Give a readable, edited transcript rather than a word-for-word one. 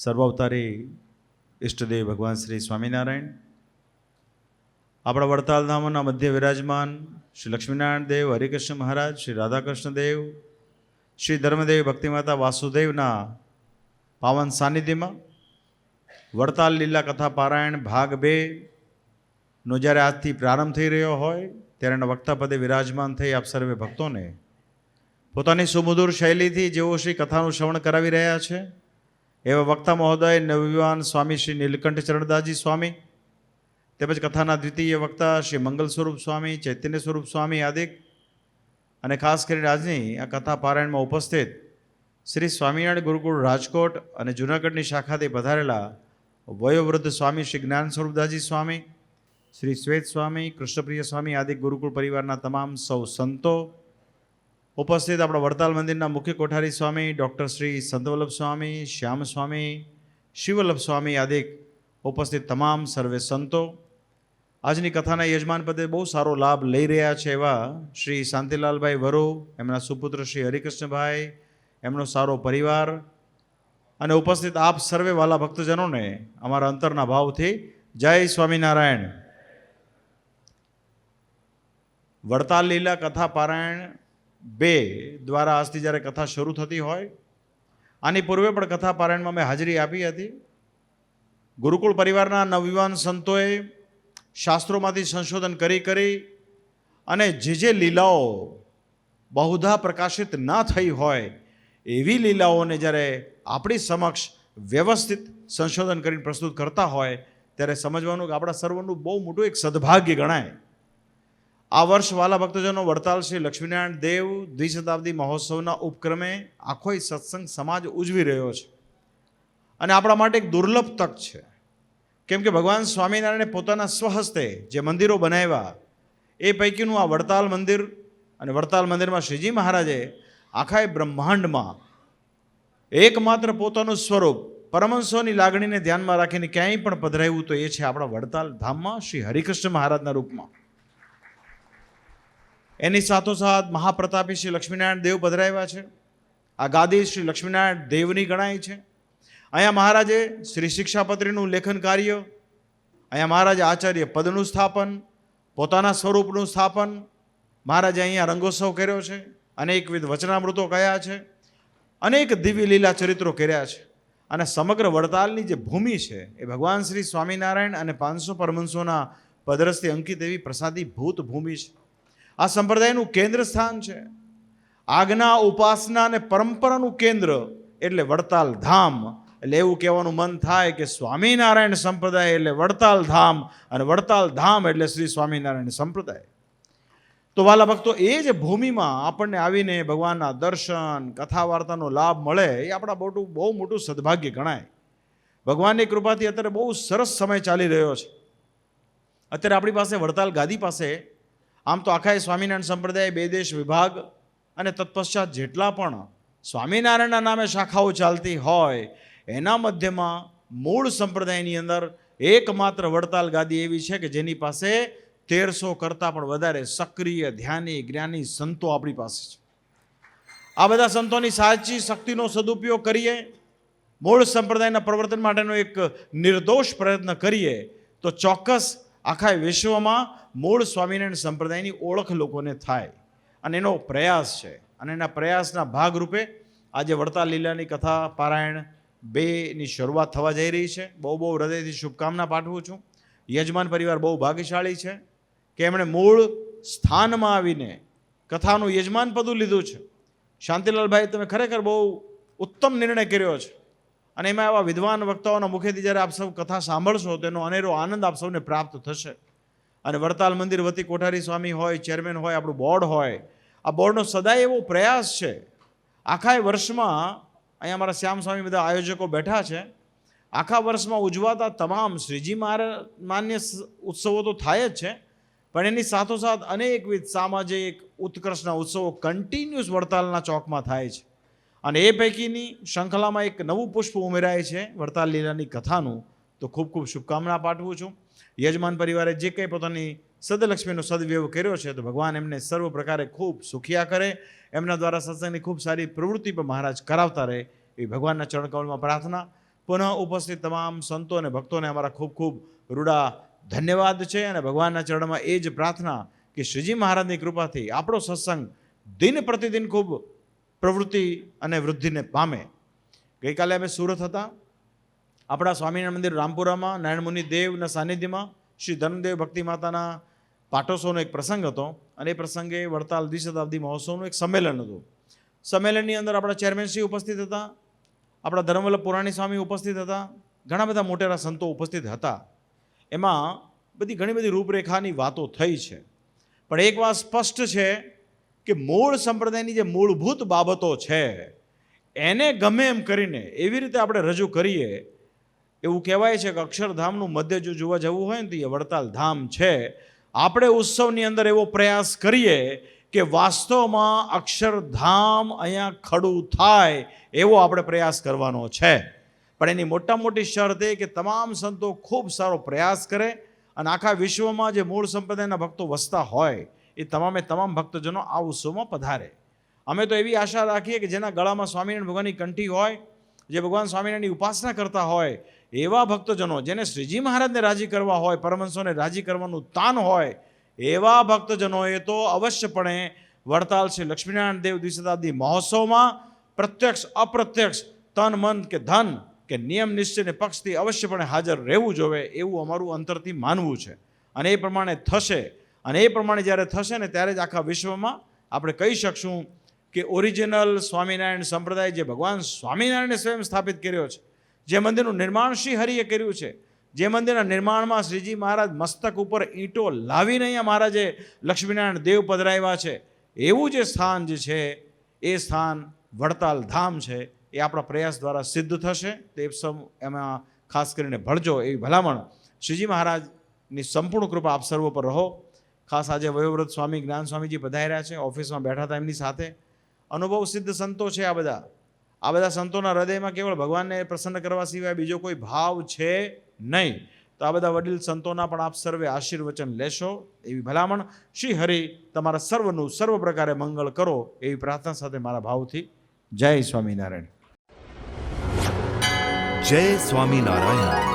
સર્વાવતારી ઈષ્ટદેવ ભગવાન શ્રી સ્વામિનારાયણ, આપણા વડતાલ ધામના મધ્ય વિરાજમાન શ્રી લક્ષ્મીનારાયણ દેવ, હરિકૃષ્ણ મહારાજ, શ્રી રાધાકૃષ્ણ દેવ, શ્રી ધર્મદેવ ભક્તિમાતા વાસુદેવના પાવન સાનિધ્યમાં વડતાલ લીલા કથા પારાયણ ભાગ 2 નો જ્યારે આજથી પ્રારંભ થઈ રહ્યો હોય ત્યારે એના વક્તા પદે વિરાજમાન થઈ આપ સર્વે ભક્તોને પોતાની સુમધુર શૈલીથી જેઓ શ્રી કથાનું શ્રવણ કરાવી રહ્યા છે એવા વક્તા મહોદય નવયુવાન સ્વામી શ્રી નીલકંઠ ચરણદાસજી સ્વામી, તેમજ કથાના દ્વિતીય વક્તા શ્રી મંગલ સ્વરૂપ સ્વામી, ચૈતન્ય સ્વરૂપ સ્વામી આદિક, અને ખાસ કરીને આજની આ કથા પારાયણમાં ઉપસ્થિત શ્રી સ્વામિનારાયણ ગુરુકુળ રાજકોટ અને જૂનાગઢની શાખાથી પધારેલા વયોવૃદ્ધ સ્વામી શ્રી જ્ઞાન સ્વરૂપદાસજી સ્વામી, શ્રી શ્વેત સ્વામી, કૃષ્ણપ્રિય સ્વામી આદિ ગુરુકુળ પરિવારના તમામ સૌ સંતો, ઉપસ્થિત આપણા વડતાલ મંદિરના મુખ્ય કોઠારી સ્વામી ડૉક્ટર શ્રી સંતવલ્લભ સ્વામી, શ્યામ સ્વામી, શિવવલ્લભ સ્વામી આદિક ઉપસ્થિત તમામ સર્વે સંતો, આજની કથાના યજમાન પદે બહુ સારો લાભ લઈ રહ્યા છે એવા શ્રી શાંતિલાલભાઈ વરુ, એમના સુપુત્ર શ્રી હરિકૃષ્ણભાઈ, એમનો સારો પરિવાર અને ઉપસ્થિત આપ સર્વે વાલા ભક્તજનોને અમારા અંતરના ભાવથી જય સ્વામિનારાયણ. વડતાલ લીલા કથા પારાયણ 2 દ્વારા આજથી જ્યારે કથા શરૂ થતી હોય, આની પૂર્વે પણ કથા પારાયણમાં મેં હાજરી આપી હતી. ગુરુકુળ પરિવારના નવયુવાન સંતોએ શાસ્ત્રોમાંથી સંશોધન કરી અને જે લીલાઓ બહુધા પ્રકાશિત ના થઈ હોય એવી લીલાઓને જ્યારે આપણી સમક્ષ વ્યવસ્થિત સંશોધન કરીને પ્રસ્તુત કરતા હોય ત્યારે સમજવાનું કે આપણા સર્વનું બહુ મોટું એક સદભાગ્ય ગણાય. આ વર્ષ વાલા ભક્તજનો વડતાલ શ્રી લક્ષ્મીનારાયણ દેવ દ્વિશતાબ્દી મહોત્સવના ઉપક્રમે આખો સત્સંગ સમાજ ઉજવી રહ્યો છે અને આપણા માટે એક દુર્લભ તક છે. કેમ કે ભગવાન સ્વામિનારાયણે પોતાના સ્વહસ્તે જે મંદિરો બનાવ્યા એ પૈકીનું આ વડતાલ મંદિર, અને વડતાલ મંદિરમાં શ્રીજી મહારાજે આખા બ્રહ્માંડમાં એકમાત્ર પોતાનું સ્વરૂપ પરમહંસોની લાગણીને ધ્યાનમાં રાખીને ક્યાંય પણ પધરાવ્યું તો એ છે આપણા વડતાલ ધામમાં શ્રી હરિકૃષ્ણ મહારાજના રૂપમાં. એની સાથોસાથ મહાપ્રતાપી શ્રી લક્ષ્મીનારાયણ દેવ પધરાવ્યા છે. આ ગાદી શ્રી લક્ષ્મીનારાયણ દેવની ગણાય છે. અહીંયા મહારાજે શ્રી શિક્ષાપત્રીનું લેખન કાર્ય, અહીંયા મહારાજે આચાર્ય પદનું સ્થાપન, પોતાના સ્વરૂપનું સ્થાપન, મહારાજે અહીંયા રંગોત્સવ કર્યો છે, અનેકવિધ વચનામૃતો કયા છે, અનેક દિવ્ય લીલા ચરિત્રો કર્યા છે. અને સમગ્ર વડતાલની જે ભૂમિ છે એ ભગવાન શ્રી સ્વામિનારાયણ અને 500 પરમહંસોના પદરસથી અંકિત એવી પ્રસાદી ભૂત ભૂમિ છે. આ સંપ્રદાયનું કેન્દ્ર સ્થાન છે. આજ્ઞા, ઉપાસના અને પરંપરાનું કેન્દ્ર એટલે વડતાલ ધામ. એટલે એવું કહેવાનું મન થાય કે સ્વામિનારાયણ સંપ્રદાય એટલે વડતાલ ધામ, અને વડતાલ ધામ એટલે શ્રી સ્વામિનારાયણ સંપ્રદાય. તો વાલા ભક્તો, એ જે ભૂમિમાં આપણને આવીને ભગવાનના દર્શન, કથા વાર્તાનો લાભ મળે એ આપણા બહુ મોટું સદભાગ્ય ગણાય. ભગવાનની કૃપાથી અત્યારે બહુ સરસ સમય ચાલી રહ્યો છે. અત્યારે આપણી પાસે વડતાલ ગાદી પાસે આમ તો આખા સ્વામિનારાયણ સંપ્રદાય 2 દેશ વિભાગ અને તત્પશ્ચાત જેટલા પણ સ્વામિનારાયણના નામે શાખાઓ ચાલતી હોય એના મધ્યમાં મૂળ સંપ્રદાયની અંદર એકમાત્ર વડતાલ ગાદી એવી છે કે જેની પાસે 1300 કરતાં પણ વધારે સક્રિય ધ્યાની જ્ઞાની સંતો આપણી પાસે છે. આ બધા સંતોની સાચી શક્તિનો સદુપયોગ કરીએ, મૂળ સંપ્રદાયના પ્રવર્તન માટેનો એક નિર્દોષ પ્રયત્ન કરીએ તો ચોક્કસ આખા વિશ્વમાં મૂળ સ્વામિનારાયણ સંપ્રદાયની ઓળખ લોકોને થાય. અને એનો પ્રયાસ છે. અને એના પ્રયાસના ભાગરૂપે આજે વડતાલ લીલાની કથા પારાયણ 2ની શરૂઆત થવા જઈ રહી છે. બહુ હૃદયથી શુભકામના પાઠવું છું. યજમાન પરિવાર બહુ ભાગ્યશાળી છે કે એમણે મૂળ સ્થાનમાં આવીને કથાનું યજમાન પદું લીધું છે. શાંતિલાલભાઈ, તમે ખરેખર બહુ ઉત્તમ નિર્ણય કર્યો છે. અને એમાં એવા વિદ્વાન વક્તાઓના મુખેથી જ્યારે આપ સૌ કથા સાંભળશો તેનો અનેરો આનંદ આપ સૌને પ્રાપ્ત થશે. અને વડતાલ મંદિર વતી કોઠારી સ્વામી હોય, ચેરમેન હોય, આપણું બોર્ડ હોય, આ બોર્ડનો સદાય એવો પ્રયાસ છે આખા વર્ષમાં, અહીંયા અમારા શ્યામ સ્વામી બધા આયોજકો બેઠા છે, આખા વર્ષમાં ઉજવાતા તમામ શ્રીજી મહારાજ માન્ય ઉત્સવો તો થાય જ છે, પણ એની સાથોસાથ અનેકવિધ સામાજિક ઉત્કર્ષના ઉત્સવો કન્ટિન્યુઅસ વડતાલના ચોકમાં થાય છે. અને એ પૈકીની શૃંખલામાં એક નવું પુષ્પ ઉમેરાય છે વડતાલ લીલાની કથાનું. તો ખૂબ શુભકામના પાઠવું છું. યજમાન પરિવારે જે કંઈ પોતાની સદલક્ષ્મીનો સદવ્યવ કર્યો છે તો ભગવાન એમને સર્વ પ્રકારે ખૂબ સુખિયા કરે, એમના દ્વારા સત્સંગની ખૂબ સારી પ્રવૃત્તિ પણ મહારાજ કરાવતા રહે એ ભગવાનના ચરણકમળમાં પ્રાર્થના. પુનઃ ઉપસ્થિત તમામ સંતો અને ભક્તોને અમારા ખૂબ ખૂબ રૂડા ધન્યવાદ છે અને ભગવાનના ચરણમાં એ જ પ્રાર્થના કે શ્રીજી મહારાજની કૃપાથી આપણો સત્સંગ દિન પ્રતિદિન ખૂબ પ્રવૃત્તિ અને વૃદ્ધિને પામે. ગઈકાલે અમે સુરત હતા. આપણા સ્વામિનારાયણ મંદિર રામપુરામાં નારાયણમુનિ દેવના સાનિધ્યમાં શ્રી ધર્મદેવ ભક્તિ માતાના પાટોત્સવનો એક પ્રસંગ હતો અને એ પ્રસંગે વડતાલ દ્વિશતાબ્દી મહોત્સવનું એક સંમેલન હતું. સંમેલનની અંદર આપણા ચેરમેનશ્રી ઉપસ્થિત હતા, આપણા ધર્મવલ્લભ પુરાણી સ્વામી ઉપસ્થિત હતા, ઘણા બધા મોટેરા સંતો ઉપસ્થિત હતા. એમાં ઘણી બધી રૂપરેખાની વાતો થઈ છે, પણ એક વાત સ્પષ્ટ છે કે મૂળ સંપ્રદાયની જે મૂળભૂત બાબતો છે એને ગમે એમ કરીને એવી રીતે આપણે રજૂ કરીએ. એવું કહેવાય છે કે અક્ષરધામનું મધ્ય જો જોવા જવું હોય ને તો એ વડતાલ ધામ છે. આપણે ઉત્સવની અંદર એવો પ્રયાસ કરીએ કે વાસ્તવમાં અક્ષરધામ અહીંયા ખડું થાય એવો આપણે પ્રયાસ કરવાનો છે. પણ એની મોટી શરત એ કે તમામ સંતો ખૂબ સારો પ્રયાસ કરે અને આખા વિશ્વમાં જે મૂળ સંપ્રદાયના ભક્તો વસતા હોય એ તમામ ભક્તજનો આ ઉત્સવમાં પધારે. અમે તો એવી આશા રાખીએ કે જેના ગળામાં સ્વામિનારાયણ ભગવાનની કંઠી હોય, જે ભગવાન સ્વામિનારાયણની ઉપાસના કરતા હોય, એવા ભક્તજનો જેને શ્રીજી મહારાજને રાજી કરવા હોય, પરમહંસોને રાજી કરવાનું તાન હોય, એવા ભક્તજનોએ તો અવશ્યપણે વડતાલ શ્રી લક્ષ્મીનારાયણ દેવ દ્વિશતાબ્દી મહોત્સવમાં પ્રત્યક્ષ અપ્રત્યક્ષ તન મન કે ધન કે નિયમ નિશ્ચયને પક્ષથી અવશ્યપણે હાજર રહેવું જોઈએ એવું અમારું અંતરથી માનવું છે. અને એ પ્રમાણે થશે. અને એ પ્રમાણે જ્યારે થશે ને ત્યારે જ આખા વિશ્વમાં આપણે કહી શકશું કે ઓરિજિનલ સ્વામિનારાયણ સંપ્રદાય જે ભગવાન સ્વામિનારાયણે સ્વયં સ્થાપિત કર્યો છે, જે મંદિરનું નિર્માણ શ્રી હરિએ કર્યું છે, જે મંદિરના નિર્માણમાં શ્રીજી મહારાજ મસ્તક ઉપર ઈંટો લાવીને અહીંયા મહારાજે લક્ષ્મીનારાયણ દેવ પધરાવ્યા છે, એવું જે સ્થાન જે છે એ સ્થાન વડતાલ ધામ છે. એ આપણા પ્રયાસ દ્વારા સિદ્ધ થશે. તે એમાં ખાસ કરીને ભળજો એવી ભલામણ. શ્રીજી મહારાજની સંપૂર્ણ કૃપા આપ સર્વ પર રહો. ખાસ આજે વયોવૃદ્ધ સ્વામી જ્ઞાન સ્વામીજી પધાર્યા છે, ઓફિસમાં બેઠા હતા એમની સાથે. અનુભવ સિદ્ધ સંતો છે આ બધા સંતોના હૃદયમાં કેવળ ભગવાનને પ્રસન્ન કરવા સિવાય બીજો કોઈ ભાવ છે નહીં. તો આ બધા વડીલ સંતોના પણ આપ સર્વે આશીર્વચન લેશો એવી ભલામણ. શ્રી હરિ તમારા સર્વનું સર્વ પ્રકારે મંગળ કરો એવી પ્રાર્થના સાથે મારા ભાવથી જય સ્વામિનારાયણ. જય સ્વામિનારાયણ.